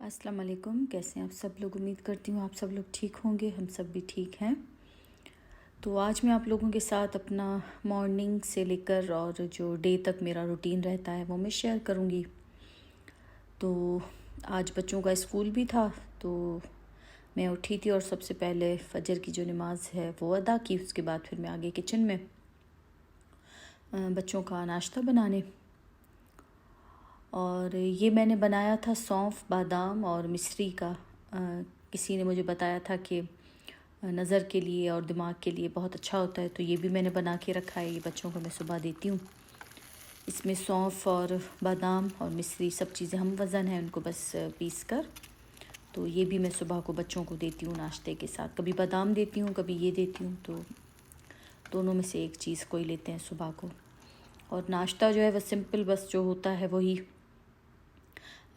अस्सलाम वालेकुम। कैसे हैं आप सब लोग? उम्मीद करती हूँ आप सब लोग ठीक होंगे। हम सब भी ठीक हैं। तो आज मैं आप लोगों के साथ अपना मॉर्निंग से लेकर और जो डे तक मेरा रूटीन रहता है वो मैं शेयर करूँगी। तो आज बच्चों का स्कूल भी था, तो मैं उठी थी और सबसे पहले फ़जर की जो नमाज़ है वो अदा की। उसके बाद फिर मैं आगे किचन में बच्चों का नाश्ता बनाने, और ये मैंने बनाया था सौंफ, बादाम और मिश्री का। किसी ने मुझे बताया था कि नज़र के लिए और दिमाग के लिए बहुत अच्छा होता है, तो ये भी मैंने बना के रखा है। ये बच्चों को मैं सुबह देती हूँ। इसमें सौंफ और बादाम और मिश्री सब चीज़ें हम वज़न है उनको बस पीस कर, तो ये भी मैं सुबह को बच्चों को देती हूँ नाश्ते के साथ। कभी बादाम देती हूँ, कभी ये देती हूँ, तो दोनों में से एक चीज़ कोई लेते हैं सुबह को। और नाश्ता जो है वह सिंपल बस जो होता है वही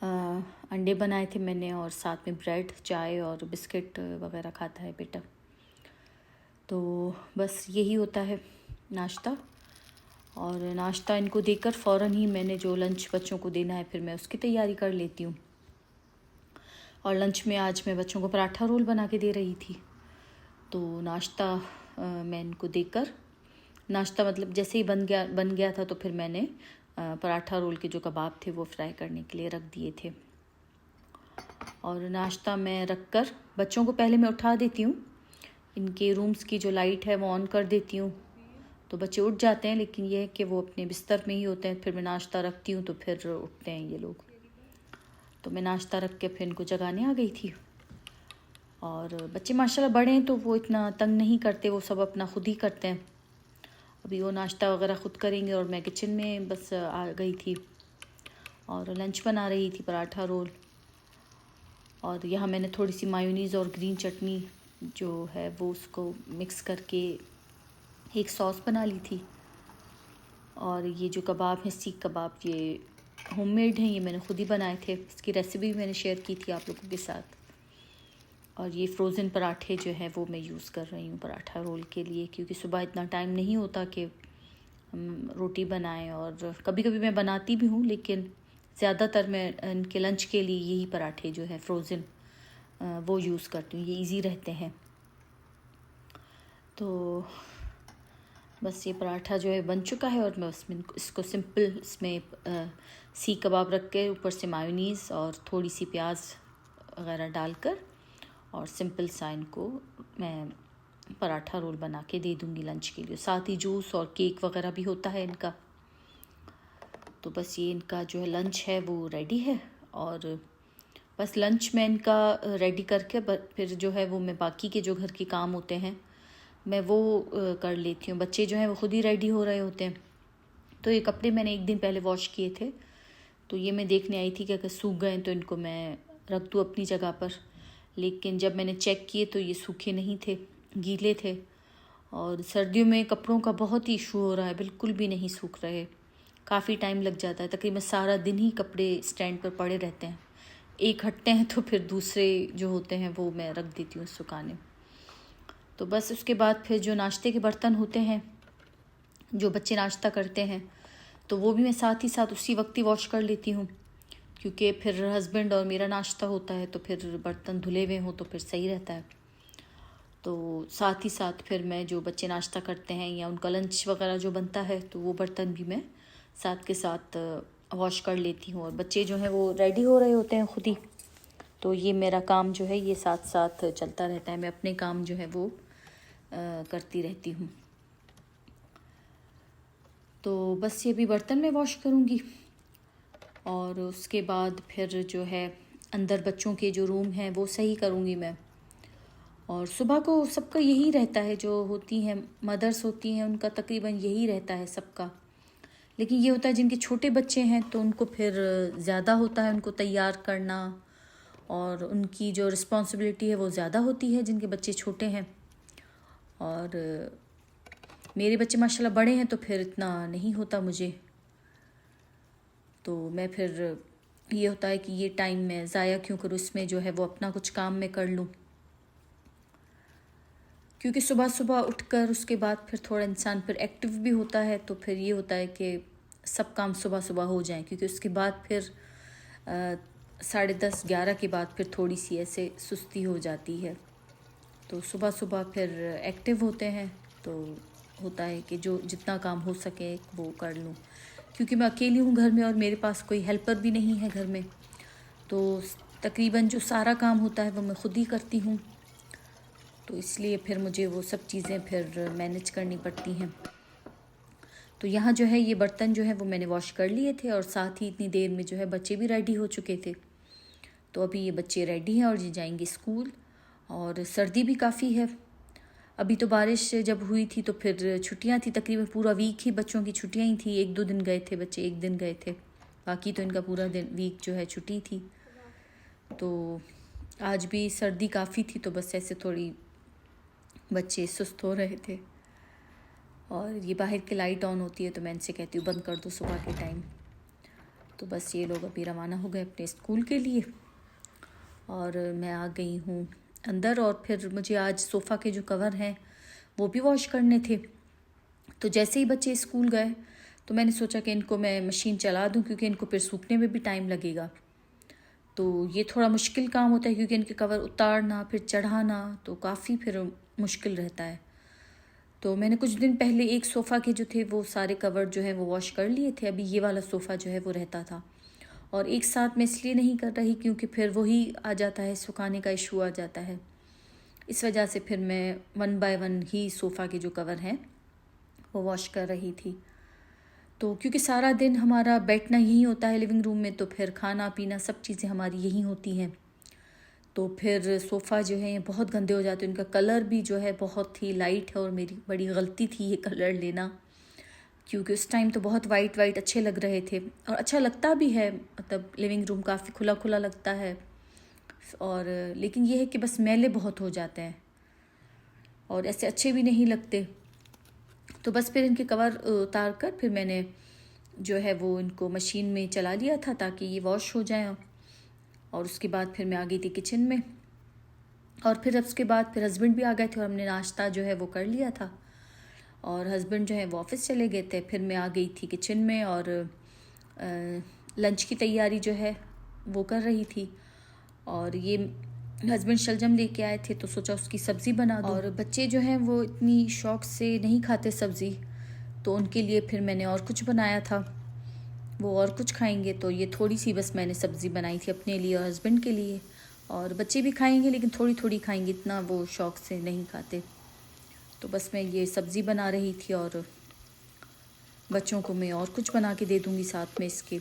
अंडे बनाए थे मैंने, और साथ में ब्रेड, चाय और बिस्किट वगैरह खाता है बेटा। तो बस यही होता है नाश्ता। और नाश्ता इनको देकर फ़ौरन ही मैंने जो लंच बच्चों को देना है फिर मैं उसकी तैयारी कर लेती हूँ। और लंच में आज मैं बच्चों को पराठा रोल बना के दे रही थी। तो नाश्ता मैं इनको देकर, नाश्ता मतलब जैसे ही बन गया था तो फिर मैंने पराठा रोल के जो कबाब थे वो फ्राई करने के लिए रख दिए थे। और नाश्ता मैं रख कर बच्चों को पहले मैं उठा देती हूँ। इनके रूम्स की जो लाइट है वो ऑन कर देती हूँ, तो बच्चे उठ जाते हैं, लेकिन यह है कि वो अपने बिस्तर में ही होते हैं। फिर मैं नाश्ता रखती हूँ तो फिर उठते हैं ये लोग। तो मैं नाश्ता रख के फिर इनको जगाने आ गई थी। और बच्चे माशाल्लाह बड़े हैं तो वो इतना तंग नहीं करते, वो सब अपना खुद ही करते हैं। अभी वो नाश्ता वगैरह ख़ुद करेंगे और मैं किचन में बस आ गई थी और लंच बना रही थी, पराठा रोल। और यहाँ मैंने थोड़ी सी मायोनीज़ और ग्रीन चटनी जो है वो उसको मिक्स करके एक सॉस बना ली थी। और ये जो कबाब हैं, सीख कबाब, ये होममेड हैं, ये मैंने ख़ुद ही बनाए थे। इसकी रेसिपी भी मैंने शेयर की थी आप लोगों के साथ। और ये फ्रोज़न पराठे जो है वो मैं यूज़ कर रही हूँ पराठा रोल के लिए, क्योंकि सुबह इतना टाइम नहीं होता कि हम रोटी बनाएं। और कभी कभी मैं बनाती भी हूँ, लेकिन ज़्यादातर मैं इनके लंच के लिए यही पराठे जो है फ्रोज़न वो यूज़ करती हूँ, ये इजी रहते हैं। तो बस ये पराठा जो है बन चुका है और मैं उसमें इसको सिंपल इसमें सीख कबाब रख के ऊपर से मायोनीज़ और थोड़ी सी प्याज वगैरह डालकर और सिंपल सा इनको मैं पराठा रोल बना के दे दूँगी लंच के लिए। साथ ही जूस और केक वगैरह भी होता है इनका। तो बस ये इनका जो है लंच है वो रेडी है। और बस लंच में इनका रेडी करके फिर जो है वो मैं बाकी के जो घर के काम होते हैं मैं वो कर लेती हूँ। बच्चे जो हैं वो खुद ही रेडी हो रहे होते हैं। तो ये कपड़े मैंने एक दिन पहले वॉश किए थे, तो ये मैं देखने आई थी कि अगर सूख गए तो इनको मैं रख दूँ अपनी जगह पर। लेकिन जब मैंने चेक किए तो ये सूखे नहीं थे, गीले थे। और सर्दियों में कपड़ों का बहुत ही इशू हो रहा है, बिल्कुल भी नहीं सूख रहे। काफ़ी टाइम लग जाता है, तकरीबन सारा दिन ही कपड़े स्टैंड पर पड़े रहते हैं। एक हटते हैं तो फिर दूसरे जो होते हैं वो मैं रख देती हूँ सुखाने। तो बस उसके बाद फिर जो नाश्ते के बर्तन होते हैं, जो बच्चे नाश्ता करते हैं, तो वो भी मैं साथ ही साथ उसी वक्त ही वॉश कर लेती हूँ, क्योंकि फिर हस्बैंड और मेरा नाश्ता होता है तो फिर बर्तन धुले हुए हों तो फिर सही रहता है। तो साथ ही साथ फिर मैं जो बच्चे नाश्ता करते हैं या उनका लंच वगैरह जो बनता है तो वो बर्तन भी मैं साथ के साथ वॉश कर लेती हूँ। और बच्चे जो हैं वो रेडी हो रहे होते हैं खुद ही, तो ये मेरा काम जो है ये साथ साथ चलता रहता है। मैं अपने काम जो है वो करती रहती हूँ। तो बस ये भी बर्तन मैं वॉश करूँगी और उसके बाद फिर जो है अंदर बच्चों के जो रूम हैं वो सही करूँगी मैं। और सुबह को सबका यही रहता है, जो होती हैं मदर्स होती हैं उनका तकरीबन यही रहता है सबका। लेकिन ये होता है जिनके छोटे बच्चे हैं तो उनको फिर ज़्यादा होता है उनको तैयार करना, और उनकी जो रिस्पॉन्सिबिलिटी है वो ज़्यादा होती है जिनके बच्चे छोटे हैं। और मेरे बच्चे माशाल्लाह बड़े हैं तो फिर इतना नहीं होता मुझे। तो मैं फिर ये होता है कि ये टाइम मैं ज़ाया क्यों करूँ, इसमें जो है वो अपना कुछ काम मैं कर लूँ। क्योंकि सुबह सुबह उठकर उसके बाद फिर थोड़ा इंसान फिर एक्टिव भी होता है, तो फिर ये होता है कि सब काम सुबह सुबह हो जाएं, क्योंकि उसके बाद फिर 10:30-11 के बाद फिर थोड़ी सी ऐसे सुस्ती हो जाती है। तो सुबह सुबह फिर एक्टिव होते हैं, तो होता है कि जो जितना काम हो सके वो कर लूँ, क्योंकि मैं अकेली हूँ घर में और मेरे पास कोई हेल्पर भी नहीं है घर में। तो तकरीबन जो सारा काम होता है वो मैं ख़ुद ही करती हूँ, तो इसलिए फिर मुझे वो सब चीज़ें फिर मैनेज करनी पड़ती हैं। तो यहाँ जो है ये बर्तन जो है वो मैंने वॉश कर लिए थे, और साथ ही इतनी देर में जो है बच्चे भी रेडी हो चुके थे। तो अभी ये बच्चे रेडी हैं और ये जाएंगे स्कूल, और सर्दी भी काफ़ी है। अभी तो बारिश जब हुई थी तो फिर छुट्टियां थी, तकरीबन पूरा वीक ही बच्चों की छुट्टियां ही थी। 1-2 दिन गए थे बच्चे, 1 दिन गए थे, बाकी तो इनका पूरा दिन वीक जो है छुट्टी थी। तो आज भी सर्दी काफ़ी थी, तो बस ऐसे थोड़ी बच्चे सुस्त हो रहे थे। और ये बाहर की लाइट ऑन होती है तो मैं इनसे कहती हूँ बंद कर दो सुबह के टाइम। तो बस ये लोग अभी रवाना हो गए अपने स्कूल के लिए, और मैं आ गई हूँ अंदर। और फिर मुझे आज सोफ़ा के जो कवर हैं वो भी वॉश करने थे। तो जैसे ही बच्चे स्कूल गए तो मैंने सोचा कि इनको मैं मशीन चला दूँ, क्योंकि इनको फिर सूखने में भी टाइम लगेगा। तो ये थोड़ा मुश्किल काम होता है, क्योंकि इनके कवर उतारना फिर चढ़ाना तो काफ़ी फिर मुश्किल रहता है। तो मैंने कुछ दिन पहले एक सोफ़ा के जो थे वो सारे कवर जो है वो वॉश कर लिए थे। अभी ये वाला सोफ़ा जो है वो रहता था, और एक साथ मैं इसलिए नहीं कर रही क्योंकि फिर वही आ जाता है, सुखाने का इशू आ जाता है। इस वजह से फिर मैं 1 बाय 1 ही सोफ़ा के जो कवर हैं वो वॉश कर रही थी। तो क्योंकि सारा दिन हमारा बैठना यही होता है लिविंग रूम में, तो फिर खाना पीना सब चीज़ें हमारी यही होती हैं। तो फिर सोफ़ा जो है ये बहुत गंदे हो जाते हैं। उनका कलर भी जो है बहुत ही लाइट है, और मेरी बड़ी गलती थी ये कलर लेना, क्योंकि उस टाइम तो बहुत वाइट वाइट अच्छे लग रहे थे, और अच्छा लगता भी है, मतलब लिविंग रूम काफ़ी खुला खुला लगता है। और लेकिन ये है कि बस मैले बहुत हो जाते हैं और ऐसे अच्छे भी नहीं लगते। तो बस फिर इनके कवर उतार कर फिर मैंने जो है वो इनको मशीन में चला लिया था ताकि ये वॉश हो जाए। और उसके बाद फिर मैं आ गई थी किचन में, और फिर उसके बाद फिर हस्बैंड भी आ गए थे और हमने नाश्ता जो है वो कर लिया था, और हस्बैंड जो है वो ऑफ़िस चले गए थे। फिर मैं आ गई थी किचन में और लंच की तैयारी जो है वो कर रही थी। और ये हस्बैंड शलजम लेके आए थे तो सोचा उसकी सब्ज़ी बना दूँ, और बच्चे जो हैं वो इतनी शौक़ से नहीं खाते सब्ज़ी, तो उनके लिए फिर मैंने और कुछ बनाया था, वो और कुछ खाएंगे। तो ये थोड़ी सी बस मैंने सब्ज़ी बनाई थी अपने लिए और हस्बैंड के लिए, और बच्चे भी खाएंगे लेकिन थोड़ी थोड़ी खाएंगे, इतना वो शौक़ से नहीं खाते। तो बस मैं ये सब्ज़ी बना रही थी, और बच्चों को मैं और कुछ बना के दे दूँगी साथ में इसके।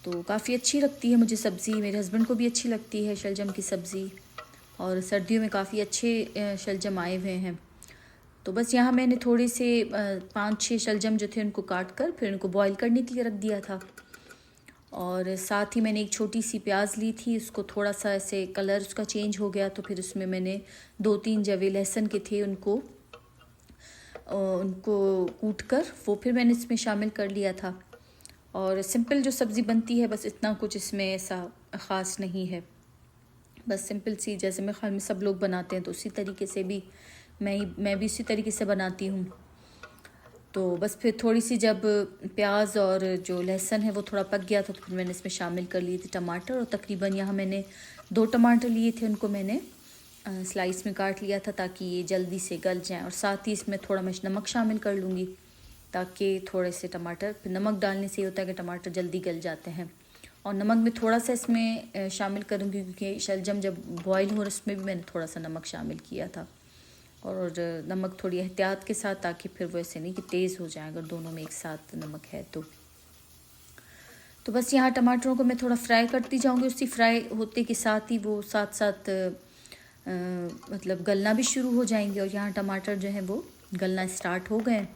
तो काफ़ी अच्छी लगती है मुझे सब्ज़ी, मेरे हस्बैंड को भी अच्छी लगती है शलजम की सब्ज़ी, और सर्दियों में काफ़ी अच्छे शलजम आए हुए हैं। तो बस यहाँ मैंने थोड़े से 5-6 शलजम जो थे उनको काट कर फिर उनको बॉईल करने के लिए रख दिया था, और साथ ही मैंने एक छोटी सी प्याज ली थी, उसको थोड़ा सा ऐसे कलर उसका चेंज हो गया तो फिर उसमें मैंने 2-3 जवे लहसुन के थे उनको कूट कर वो फिर मैंने इसमें शामिल कर लिया था। और सिंपल जो सब्ज़ी बनती है बस इतना कुछ इसमें ऐसा ख़ास नहीं है, बस सिंपल सी जैसे मेरे ख्याल में सब लोग बनाते हैं तो उसी तरीके से भी मैं भी उसी तरीके से बनाती हूँ। तो बस फिर थोड़ी सी जब प्याज और जो लहसुन है वो थोड़ा पक गया था तो फिर मैंने इसमें शामिल कर लिए थे टमाटर, और तकरीबन यहाँ मैंने 2 टमाटर लिए थे, उनको मैंने स्लाइस में काट लिया था ताकि ये जल्दी से गल जाएँ। और साथ ही इसमें थोड़ा मैं नमक शामिल कर लूँगी ताकि थोड़े से टमाटर, फिर नमक डालने से ये होता है कि टमाटर जल्दी गल जाते हैं। और नमक में थोड़ा सा इसमें शामिल करूँगी क्योंकि शलजम जब बॉईल हो उसमें भी मैंने थोड़ा सा नमक शामिल किया था, और नमक थोड़ी एहतियात के साथ ताकि फिर वो ऐसे नहीं कि तेज़ हो जाए अगर दोनों में एक साथ नमक है तो बस यहाँ टमाटरों को मैं थोड़ा फ्राई करती जाऊँगी। उसी फ्राई होते के साथ ही वो साथ साथ मतलब गलना भी शुरू हो जाएंगे, और यहाँ टमाटर जो है वो गलना स्टार्ट हो गए।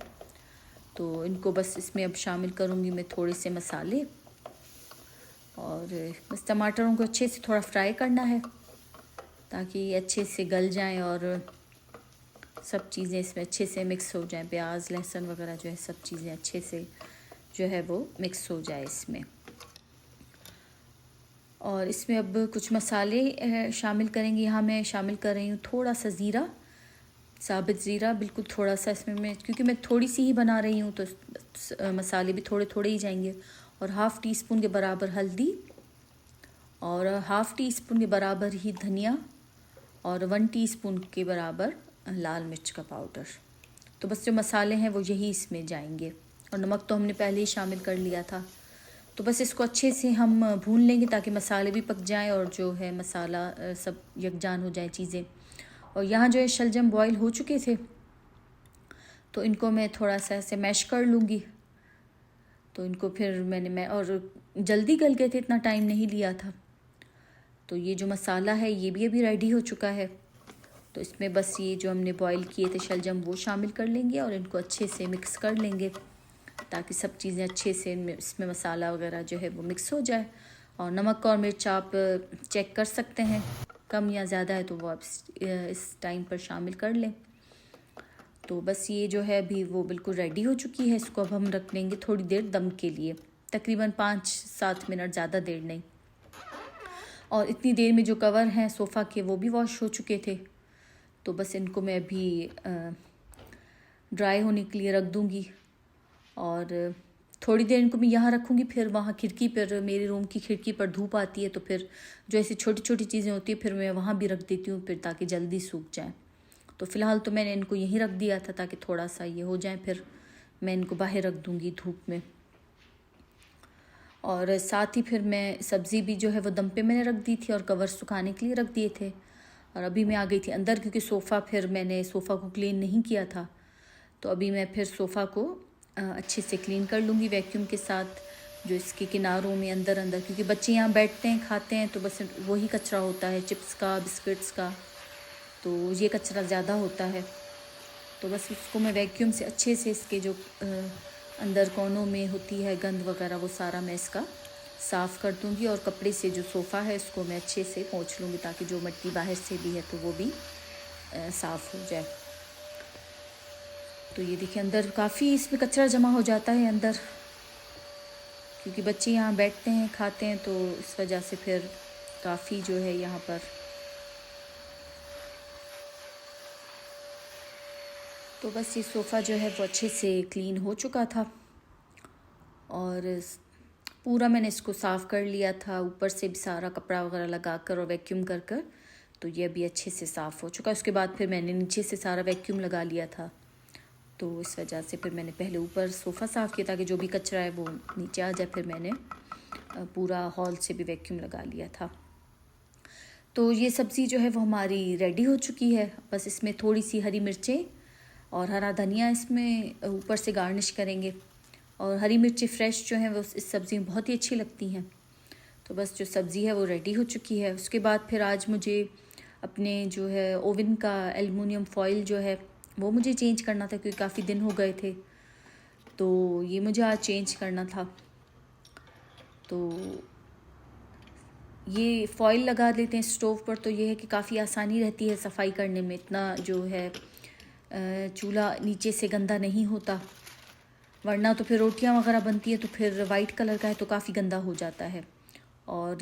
तो इनको बस इसमें अब शामिल करूँगी मैं थोड़े से मसाले, और बस टमाटरों को अच्छे से थोड़ा फ्राई करना है ताकि ये अच्छे से गल जाएं और सब चीज़ें इसमें अच्छे से मिक्स हो जाएं, प्याज लहसुन वगैरह जो है सब चीज़ें अच्छे से जो है वो मिक्स हो जाए इसमें। और इसमें अब कुछ मसाले शामिल करेंगे। यहाँ मैं शामिल कर रही हूँ थोड़ा सा ज़ीरा, साबित ज़ीरा, बिल्कुल थोड़ा सा इसमें मैं, क्योंकि मैं थोड़ी सी ही बना रही हूँ तो मसाले भी थोड़े थोड़े ही जाएंगे। और 1/2 टीस्पून के बराबर हल्दी, और हाफ़ टी स्पून के बराबर ही धनिया और 1 टीस्पून के बराबर लाल मिर्च का पाउडर। तो बस जो मसाले हैं वो यही इसमें जाएंगे, और नमक तो हमने पहले ही शामिल कर लिया था। तो बस इसको अच्छे से हम भून लेंगे ताकि मसाले भी पक जाएं और जो है मसाला सब यकजान हो जाए चीज़ें। और यहाँ जो है शलजम बॉईल हो चुके थे, तो इनको मैं थोड़ा सा ऐसे मैश कर लूँगी। तो इनको फिर मैं और जल्दी गल गए थे, इतना टाइम नहीं लिया था। तो ये जो मसाला है ये भी अभी रेडी हो चुका है। तो इसमें बस ये जो हमने बॉईल किए थे शलजम वो शामिल कर लेंगे और इनको अच्छे से मिक्स कर लेंगे ताकि सब चीज़ें अच्छे से इसमें मसाला वगैरह जो है वो मिक्स हो जाए। और नमक और मिर्च आप चेक कर सकते हैं, कम या ज़्यादा है तो वो आप इस टाइम पर शामिल कर लें। तो बस ये जो है अभी वो बिल्कुल रेडी हो चुकी है। इसको अब हम रख लेंगे थोड़ी देर दम के लिए, तकरीबन 5-7 मिनट, ज़्यादा देर नहीं। और इतनी देर में जो कवर हैं सोफ़ा के वो भी वॉश हो चुके थे। तो बस इनको मैं अभी ड्राई होने के लिए रख दूँगी और थोड़ी देर इनको मैं यहाँ रखूँगी। फिर वहाँ खिड़की पर, मेरे रूम की खिड़की पर धूप आती है, तो फिर जो ऐसी छोटी छोटी चीज़ें होती है फिर मैं वहाँ भी रख देती हूँ फिर, ताकि जल्दी सूख जाए। तो फ़िलहाल तो मैंने इनको यहीं रख दिया था ताकि थोड़ा सा ये हो जाए, फिर मैं इनको बाहर रख दूँगी धूप में। और साथ ही फिर मैं सब्ज़ी भी जो है वो दम पे मैंने रख दी थी और कवर सुखाने के लिए रख दिए थे। और अभी मैं आ गई थी अंदर क्योंकि मैंने सोफ़ा को क्लीन नहीं किया था। तो अभी मैं फिर सोफ़ा को अच्छे से क्लीन कर लूँगी वैक्यूम के साथ, जो इसके किनारों में अंदर, क्योंकि बच्चे यहाँ बैठते हैं खाते हैं तो बस वही कचरा होता है, चिप्स का, बिस्किट्स का, तो ये कचरा ज़्यादा होता है। तो बस उसको मैं वैक्यूम से अच्छे से इसके जो अंदर कोनों में होती है गंद वगैरह वो सारा मैं इसका साफ़ कर दूँगी। और कपड़े से जो सोफ़ा है इसको मैं अच्छे से पोंछ लूँगी ताकि जो मिट्टी बाहर से भी है तो वो भी साफ़ हो जाए। तो ये देखिए अंदर काफ़ी इसमें कचरा जमा हो जाता है अंदर, क्योंकि बच्चे यहाँ बैठते हैं खाते हैं, तो इस वजह से फिर काफ़ी जो है यहाँ पर। तो बस ये सोफ़ा जो है वो अच्छे से क्लीन हो चुका था और पूरा मैंने इसको साफ़ कर लिया था, ऊपर से भी सारा कपड़ा वगैरह लगा कर और वैक्यूम कर कर, तो ये अभी अच्छे से साफ़ हो चुका है। उसके बाद फिर मैंने नीचे से सारा वैक्यूम लगा लिया था, तो इस वजह से फिर मैंने पहले ऊपर सोफ़ा साफ़ किया ताकि जो भी कचरा है वो नीचे आ जाए। फिर मैंने पूरा हॉल से भी वैक्यूम लगा लिया था। तो ये सब्ज़ी जो है वो हमारी रेडी हो चुकी है। बस इसमें थोड़ी सी हरी मिर्चें और हरा धनिया इसमें ऊपर से गार्निश करेंगे। और हरी मिर्ची फ्रेश जो हैं वो इस सब्ज़ी में बहुत ही अच्छी लगती हैं। तो बस जो सब्ज़ी है वो रेडी हो चुकी है। उसके बाद फिर आज मुझे अपने जो है ओवन का एल्युमिनियम फॉइल जो है वो मुझे चेंज करना था, क्योंकि काफ़ी दिन हो गए थे, तो ये मुझे आज चेंज करना था। तो ये फॉइल लगा देते हैं स्टोव पर, तो ये है कि काफ़ी आसानी रहती है सफाई करने में, इतना जो है चूल्हा नीचे से गंदा नहीं होता। वरना तो फिर रोटियां वगैरह बनती है तो फिर वाइट कलर का है तो काफ़ी गंदा हो जाता है। और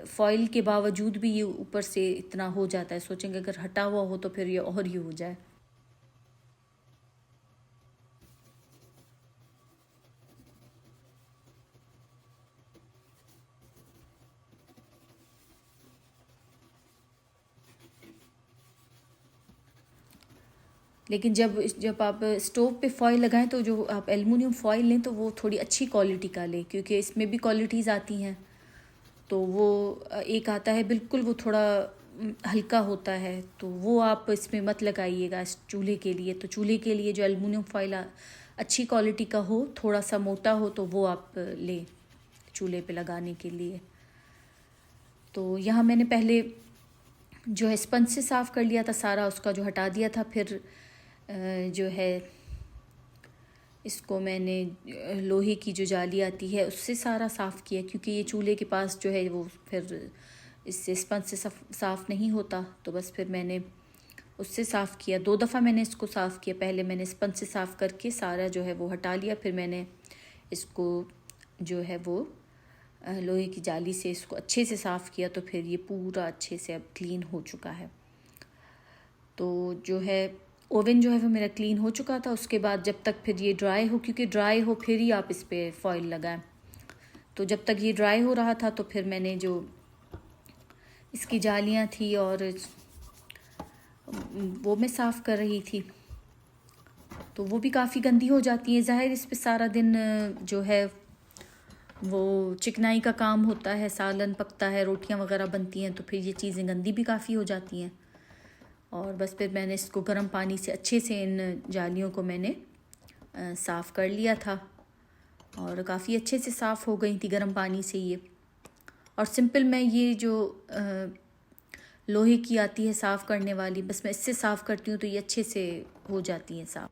फॉइल के बावजूद भी ये ऊपर से इतना हो जाता है, सोचेंगे अगर हटा हुआ हो तो फिर ये और ही हो जाए। लेकिन जब आप स्टोव पे फॉइल लगाएं तो जो आप एल्युमिनियम फॉइल लें तो वो थोड़ी अच्छी क्वालिटी का लें, क्योंकि इसमें भी क्वालिटीज़ आती हैं। तो वो एक आता है बिल्कुल वो थोड़ा हल्का होता है, तो वो आप इसमें मत लगाइएगा इस चूल्हे के लिए। तो चूल्हे के लिए जो एल्युमिनियम फॉइल अच्छी क्वालिटी का हो, थोड़ा सा मोटा हो, तो वो आप लें चूल्हे पे लगाने के लिए। तो यहाँ मैंने पहले जो है स्पंज से साफ़ कर लिया था सारा, उसका जो हटा दिया था। फिर जो है इसको मैंने लोहे की जो जाली आती है उससे सारा साफ़ किया, क्योंकि ये चूल्हे के पास जो है वो फिर इससे स्पंज से साफ़ नहीं होता। तो बस फिर मैंने उससे साफ़ किया, 2 दफ़ा मैंने इसको साफ़ किया। पहले मैंने स्पंज से साफ़ करके सारा जो है वो हटा लिया, फिर मैंने इसको जो है वो लोहे की जाली से इसको अच्छे से साफ़ किया, तो फिर ये पूरा अच्छे से अब क्लीन हो चुका है। तो जो है ओवन जो है वो मेरा क्लीन हो चुका था। उसके बाद जब तक फिर ये ड्राई हो, क्योंकि ड्राई हो फिर ही आप इस पर फॉइल लगाएं, तो जब तक ये ड्राई हो रहा था तो फिर मैंने जो इसकी जालियाँ थी और वो मैं साफ़ कर रही थी, तो वो भी काफ़ी गंदी हो जाती हैं। ज़ाहिर इस पे सारा दिन जो है वो चिकनाई का काम होता है, सालन पकता है, रोटियां वगैरह बनती हैं, तो फिर ये चीज़ें गंदी भी काफ़ी हो जाती हैं। और बस फिर मैंने इसको गर्म पानी से अच्छे से इन जालियों को मैंने साफ़ कर लिया था और काफ़ी अच्छे से साफ़ हो गई थी गर्म पानी से ये। और सिंपल मैं ये जो लोहे की आती है साफ़ करने वाली, बस मैं इससे साफ़ करती हूँ तो ये अच्छे से हो जाती हैं साफ़।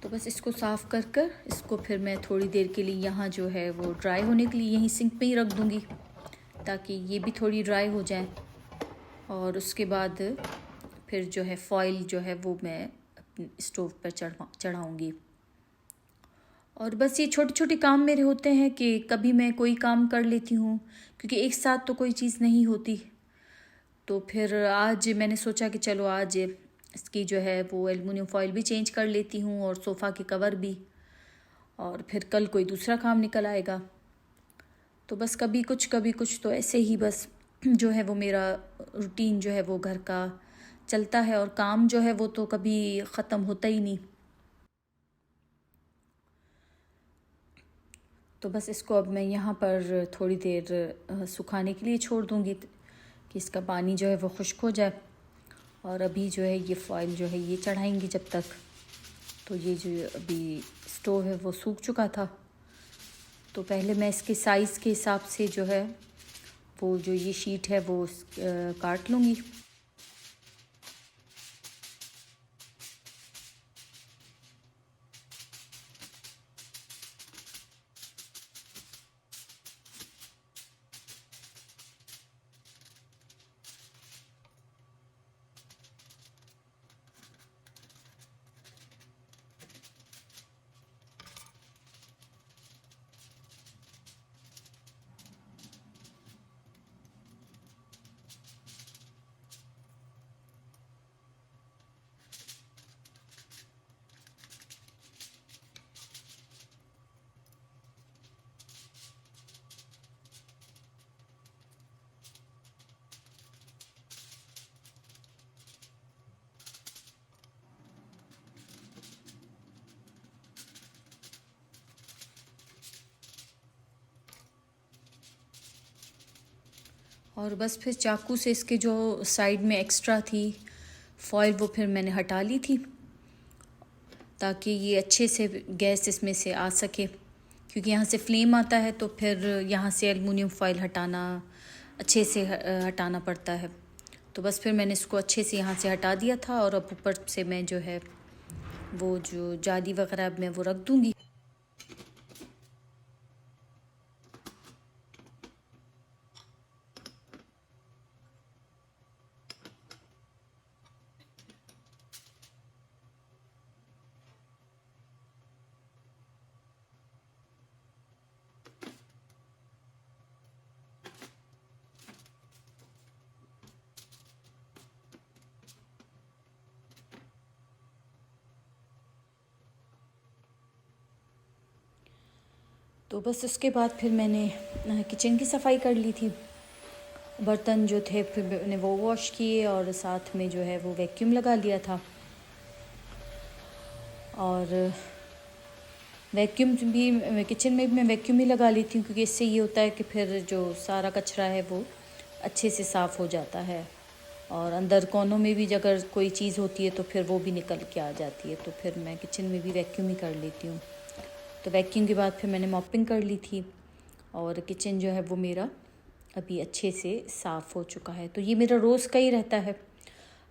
तो बस इसको साफ़ कर कर इसको फिर मैं थोड़ी देर के लिए यहाँ जो है वो ड्राई होने के लिए यहीं सिंक पे ही रख दूँगी, ताकि ये भी थोड़ी ड्राई हो जाए। और उसके बाद फिर जो है फॉइल जो है वो मैं अपने स्टोव पर चढ़ाऊँगी। और बस ये छोटे छोटे काम मेरे होते हैं कि कभी मैं कोई काम कर लेती हूँ, क्योंकि एक साथ तो कोई चीज़ नहीं होती। तो फिर आज मैंने सोचा कि चलो आज इसकी जो है वो एल्युमिनियम फॉइल भी चेंज कर लेती हूँ और सोफ़ा के कवर भी, और फिर कल कोई दूसरा काम निकल आएगा। तो बस कभी कुछ तो ऐसे ही बस जो है वो मेरा रूटीन जो है वो घर का चलता है, और काम जो है वो तो कभी ख़त्म होता ही नहीं। तो बस इसको अब मैं यहाँ पर थोड़ी देर सुखाने के लिए छोड़ दूँगी कि इसका पानी जो है वो खुश्क हो जाए। और अभी जो है ये फॉइल जो है ये चढ़ाएंगी जब तक। तो ये जो अभी स्टोव है वो सूख चुका था, तो पहले मैं इसके साइज़ के हिसाब से जो है वो जो ये शीट है वो काट लूँगी। और बस फिर चाकू से इसके जो साइड में एक्स्ट्रा थी फॉइल वो फिर मैंने हटा ली थी, ताकि ये अच्छे से गैस इसमें से आ सके, क्योंकि यहाँ से फ्लेम आता है तो फिर यहाँ से एल्युमिनियम फॉइल हटाना अच्छे से हटाना पड़ता है। तो बस फिर मैंने इसको अच्छे से यहाँ से हटा दिया था, और अब ऊपर से मैं जो है वो जो जाली वगैरह अब मैं वो रख दूँगी। तो बस उसके बाद फिर मैंने किचन की सफाई कर ली थी। बर्तन जो थे फिर मैंने वो वॉश किए, और साथ में जो है वो वैक्यूम लगा लिया था। और वैक्यूम भी किचन में भी मैं वैक्यूम ही लगा लेती हूँ, क्योंकि इससे ये होता है कि फिर जो सारा कचरा है वो अच्छे से साफ़ हो जाता है। और अंदर कोनों में भी अगर कोई चीज़ होती है तो फिर वो भी निकल के आ जाती है, तो फिर मैं किचन में भी वैक्यूम ही कर लेती हूँ। तो वैक्यूम के बाद फिर मैंने मॉपिंग कर ली थी, और किचन जो है वो मेरा अभी अच्छे से साफ़ हो चुका है। तो ये मेरा रोज़ का ही रहता है,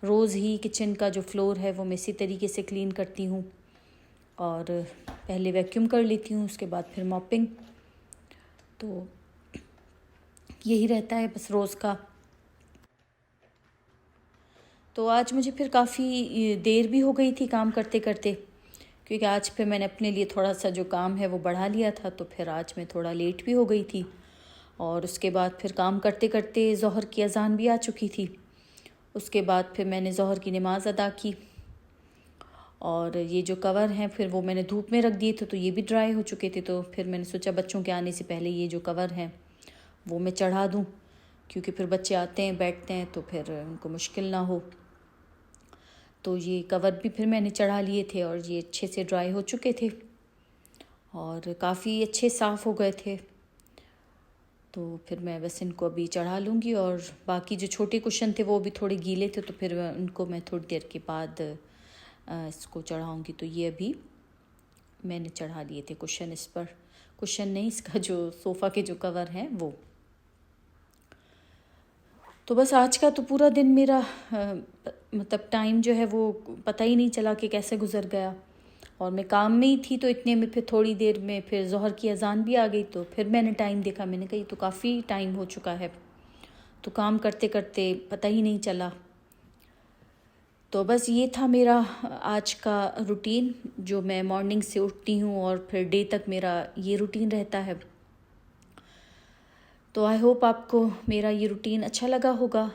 रोज़ ही किचन का जो फ्लोर है वो मैं इसी तरीके से क्लीन करती हूँ। और पहले वैक्यूम कर लेती हूँ, उसके बाद फिर मॉपिंग। तो यही रहता है बस रोज़ का। तो आज मुझे फिर काफ़ी देर भी हो गई थी काम करते करते, क्योंकि आज फिर मैंने अपने लिए थोड़ा सा जो काम है वो बढ़ा लिया था, तो फिर आज मैं थोड़ा लेट भी हो गई थी। और उसके बाद फिर काम करते करते ज़ोहर की अज़ान भी आ चुकी थी। उसके बाद फिर मैंने ज़ोहर की नमाज़ अदा की, और ये जो कवर हैं फिर वो मैंने धूप में रख दिए थे, तो ये भी ड्राई हो चुके थे। तो फिर मैंने सोचा बच्चों के आने से पहले ये जो कवर हैं वो मैं चढ़ा दूँ, क्योंकि फिर बच्चे आते हैं बैठते हैं तो फिर उनको मुश्किल ना हो। तो ये कवर भी फिर मैंने चढ़ा लिए थे और ये अच्छे से ड्राई हो चुके थे और काफ़ी अच्छे साफ़ हो गए थे। तो फिर मैं बस इनको अभी चढ़ा लूँगी, और बाकी जो छोटे कुशन थे वो भी थोड़े गीले थे, तो फिर उनको मैं थोड़ी देर के बाद इसको चढ़ाऊँगी। तो ये अभी मैंने चढ़ा लिए थे कुशन, इस पर कुशन नहीं, इसका जो सोफ़ा के जो कवर हैं वो। तो बस आज का तो पूरा दिन मेरा मतलब टाइम जो है वो पता ही नहीं चला कि कैसे गुज़र गया, और मैं काम में ही थी। तो इतने में फिर थोड़ी देर में फिर ज़ोहर की अज़ान भी आ गई, तो फिर मैंने टाइम देखा, मैंने कहा ये तो काफ़ी टाइम हो चुका है। तो काम करते करते पता ही नहीं चला। तो बस ये था मेरा आज का रूटीन, जो मैं मॉर्निंग से उठती हूँ और फिर डे तक मेरा ये रूटीन रहता है। तो आई होप आपको मेरा ये रूटीन अच्छा लगा होगा।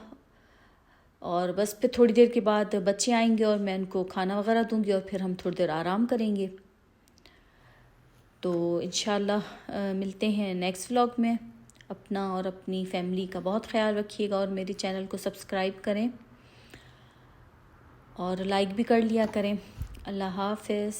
और बस फिर थोड़ी देर के बाद बच्चे आएंगे और मैं उनको खाना वगैरह दूंगी, और फिर हम थोड़ी देर आराम करेंगे। तो इंशाल्लाह मिलते हैं नेक्स्ट व्लॉग में। अपना और अपनी फैमिली का बहुत ख्याल रखिएगा, और मेरे चैनल को सब्सक्राइब करें और लाइक भी कर लिया करें। अल्लाह हाफ़िज़।